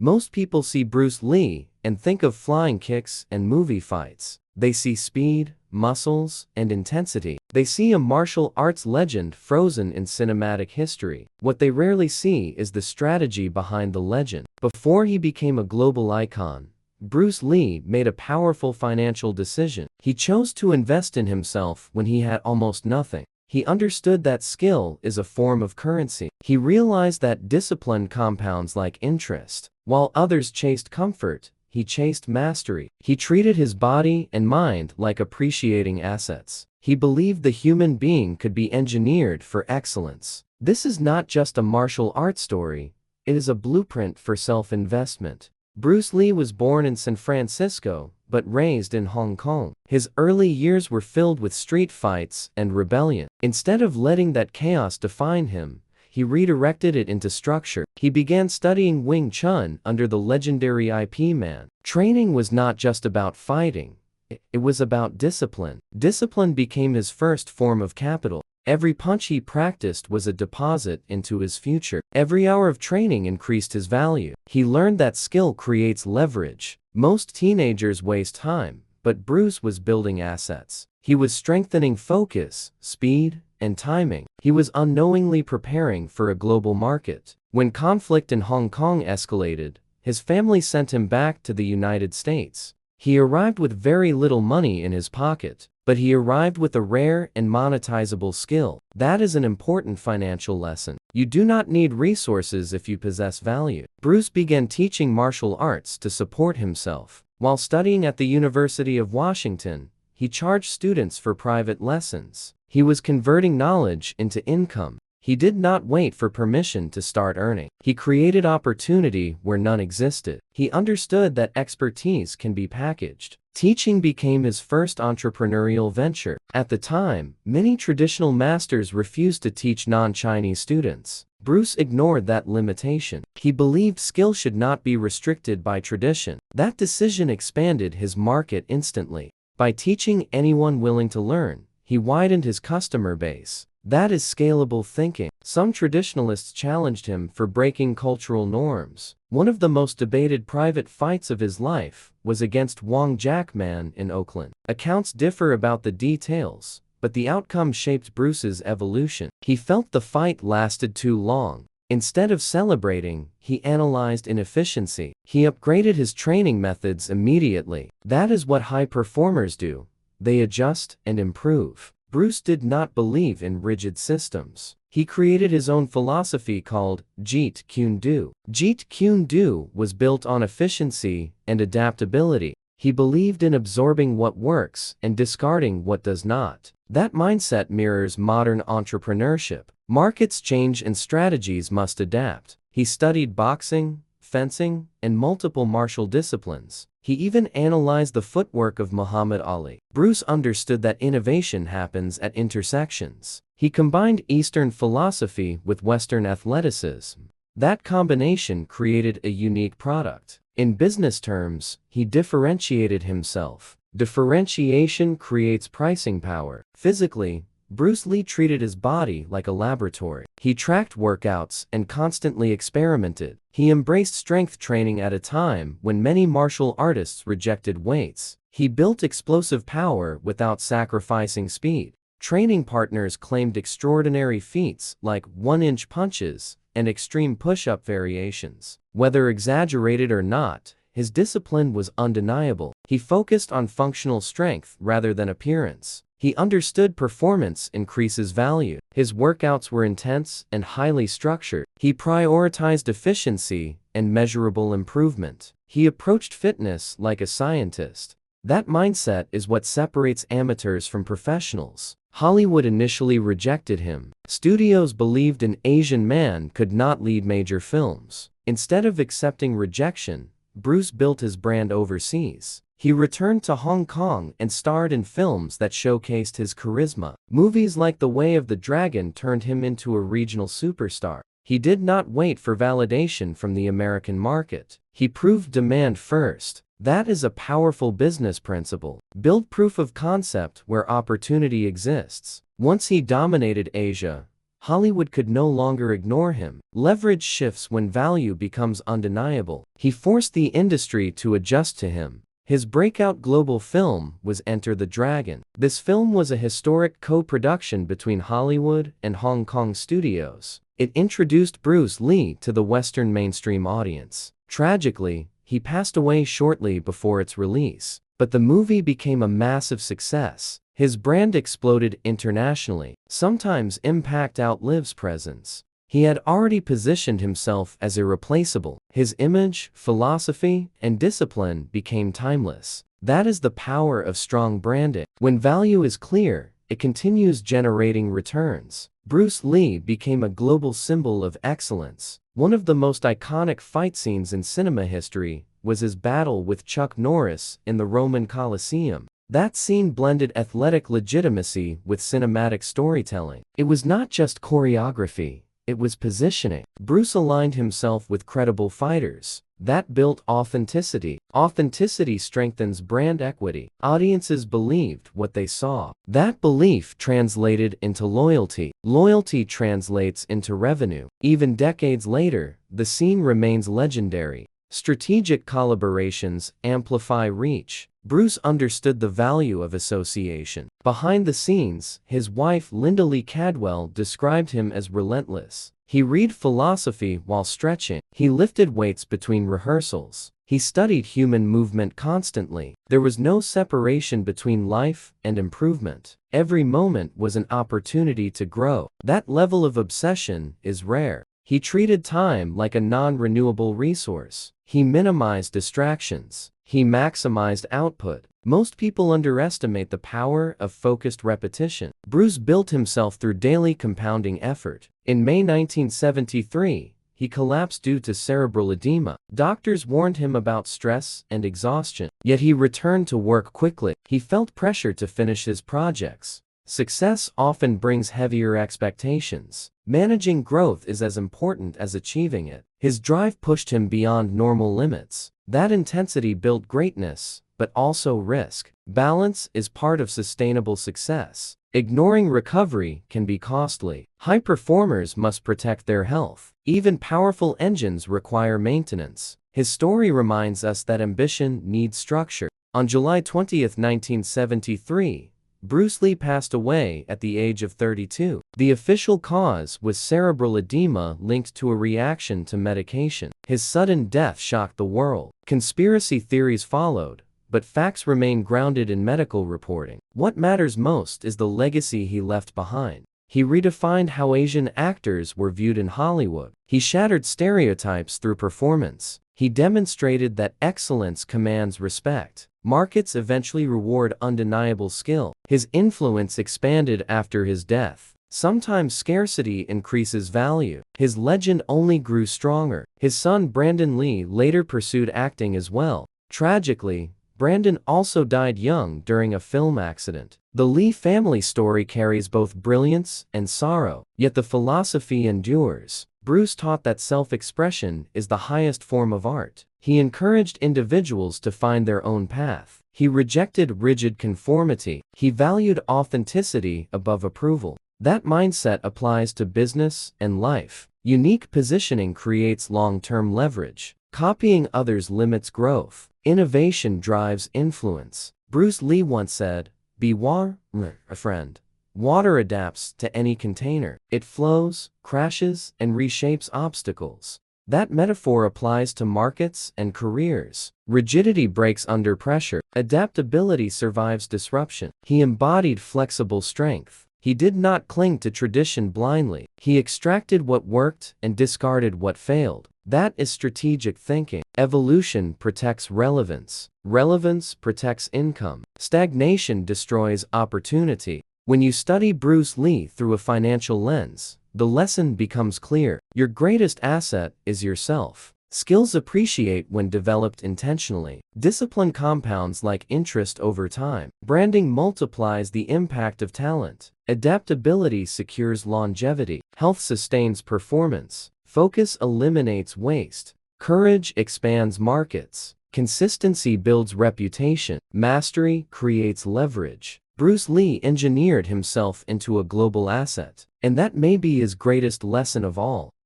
Most people see Bruce Lee and think of flying kicks and movie fights. They see speed, muscles, and intensity. They see a martial arts legend frozen in cinematic history. What they rarely see is the strategy behind the legend. Before he became a global icon, Bruce Lee made a powerful financial decision. He chose to invest in himself when he had almost nothing. He understood that skill is a form of currency. He realized that discipline compounds like interest. While others chased comfort, he chased mastery. He treated his body and mind like appreciating assets. He believed the human being could be engineered for excellence. This is not just a martial arts story, it is a blueprint for self-investment. Bruce Lee was born in San Francisco, but raised in Hong Kong. His early years were filled with street fights and rebellion. Instead of letting that chaos define him, he redirected it into structure. He began studying Wing Chun under the legendary IP Man. Training was not just about fighting, it was about discipline. Discipline became his first form of capital. Every punch he practiced was a deposit into his future. Every hour of training increased his value. He learned that skill creates leverage. Most teenagers waste time, but Bruce was building assets. He was strengthening focus, speed, and timing. He was unknowingly preparing for a global market. When conflict in Hong Kong escalated, his family sent him back to the United States. He arrived with very little money in his pocket, but he arrived with a rare and monetizable skill. That is an important financial lesson. You do not need resources if you possess value. Bruce began teaching martial arts to support himself. While studying at the University of Washington, he charged students for private lessons. He was converting knowledge into income. He did not wait for permission to start earning. He created opportunity where none existed. He understood that expertise can be packaged. Teaching became his first entrepreneurial venture. At the time, many traditional masters refused to teach non-Chinese students. Bruce ignored that limitation. He believed skill should not be restricted by tradition. That decision expanded his market instantly. By teaching anyone willing to learn, he widened his customer base. That is scalable thinking. Some traditionalists challenged him for breaking cultural norms. One of the most debated private fights of his life was against Wong Jackman in Oakland. Accounts differ about the details, but the outcome shaped Bruce's evolution. He felt the fight lasted too long. Instead of celebrating, he analyzed inefficiency. He upgraded his training methods immediately. That is what high performers do. They adjust and improve. Bruce did not believe in rigid systems. He created his own philosophy called Jeet Kune Do. Jeet Kune Do was built on efficiency and adaptability. He believed in absorbing what works and discarding what does not. That mindset mirrors modern entrepreneurship. Markets change and strategies must adapt. He studied boxing, fencing, and multiple martial disciplines. He even analyzed the footwork of Muhammad Ali. Bruce understood that innovation happens at intersections. He combined Eastern philosophy with Western athleticism. That combination created a unique product. In business terms, he differentiated himself. Differentiation creates pricing power. Physically, Bruce Lee treated his body like a laboratory. He tracked workouts and constantly experimented. He embraced strength training at a time when many martial artists rejected weights. He built explosive power without sacrificing speed. Training partners claimed extraordinary feats like 1-inch punches and extreme push-up variations. Whether exaggerated or not, his discipline was undeniable. He focused on functional strength rather than appearance. He understood performance increases value. His workouts were intense and highly structured. He prioritized efficiency and measurable improvement. He approached fitness like a scientist. That mindset is what separates amateurs from professionals. Hollywood initially rejected him. Studios believed an Asian man could not lead major films. Instead of accepting rejection, Bruce built his brand overseas. He returned to Hong Kong and starred in films that showcased his charisma. Movies like The Way of the Dragon turned him into a regional superstar. He did not wait for validation from the American market. He proved demand first. That is a powerful business principle. Build proof of concept where opportunity exists. Once he dominated Asia, Hollywood could no longer ignore him. Leverage shifts when value becomes undeniable. He forced the industry to adjust to him. His breakout global film was Enter the Dragon. This film was a historic co-production between Hollywood and Hong Kong studios. It introduced Bruce Lee to the Western mainstream audience. Tragically, he passed away shortly before its release. But the movie became a massive success. His brand exploded internationally. Sometimes impact outlives presence. He had already positioned himself as irreplaceable. His image, philosophy, and discipline became timeless. That is the power of strong branding. When value is clear, it continues generating returns. Bruce Lee became a global symbol of excellence. One of the most iconic fight scenes in cinema history was his battle with Chuck Norris in the Roman Colosseum. That scene blended athletic legitimacy with cinematic storytelling. It was not just choreography. It was positioning. Bruce aligned himself with credible fighters. That built authenticity. Authenticity strengthens brand equity. Audiences believed what they saw. That belief translated into loyalty. Loyalty translates into revenue. Even decades later, the scene remains legendary. Strategic collaborations amplify reach. Bruce understood the value of association. Behind the scenes, his wife Linda Lee Cadwell described him as relentless. He read philosophy while stretching. He lifted weights between rehearsals. He studied human movement constantly. There was no separation between life and improvement. Every moment was an opportunity to grow. That level of obsession is rare. He treated time like a non-renewable resource. He minimized distractions. He maximized output. Most people underestimate the power of focused repetition. Bruce built himself through daily compounding effort. In May 1973, he collapsed due to cerebral edema. Doctors warned him about stress and exhaustion. Yet he returned to work quickly. He felt pressure to finish his projects. Success often brings heavier expectations. Managing growth is as important as achieving it. His drive pushed him beyond normal limits. That intensity built greatness, but also risk. Balance is part of sustainable success. Ignoring recovery can be costly. High performers must protect their health. Even powerful engines require maintenance. His story reminds us that ambition needs structure. On July 20, 1973, Bruce Lee passed away at the age of 32. The official cause was cerebral edema linked to a reaction to medication. His sudden death shocked the world. Conspiracy theories followed, but facts remain grounded in medical reporting. What matters most is the legacy he left behind. He redefined how Asian actors were viewed in Hollywood. He shattered stereotypes through performance. He demonstrated that excellence commands respect. Markets eventually reward undeniable skill. His influence expanded after his death. Sometimes scarcity increases value. His legend only grew stronger. His son Brandon Lee later pursued acting as well. Tragically, Brandon also died young during a film accident. The Lee family story carries both brilliance and sorrow, yet the philosophy endures. Bruce taught that self-expression is the highest form of art. He encouraged individuals to find their own path. He rejected rigid conformity. He valued authenticity above approval. That mindset applies to business and life. Unique positioning creates long-term leverage. Copying others limits growth. Innovation drives influence. Bruce Lee once said, "Be water, a friend." Water adapts to any container. It flows, crashes, and reshapes obstacles. That metaphor applies to markets and careers. Rigidity breaks under pressure. Adaptability survives disruption. He embodied flexible strength. He did not cling to tradition blindly. He extracted what worked and discarded what failed. That is strategic thinking. Evolution protects relevance. Relevance protects income. Stagnation destroys opportunity. When you study Bruce Lee through a financial lens, the lesson becomes clear. Your greatest asset is yourself. Skills appreciate when developed intentionally. Discipline compounds like interest over time. Branding multiplies the impact of talent. Adaptability secures longevity. Health sustains performance. Focus eliminates waste. Courage expands markets. Consistency builds reputation. Mastery creates leverage. Bruce Lee engineered himself into a global asset. And that may be his greatest lesson of all.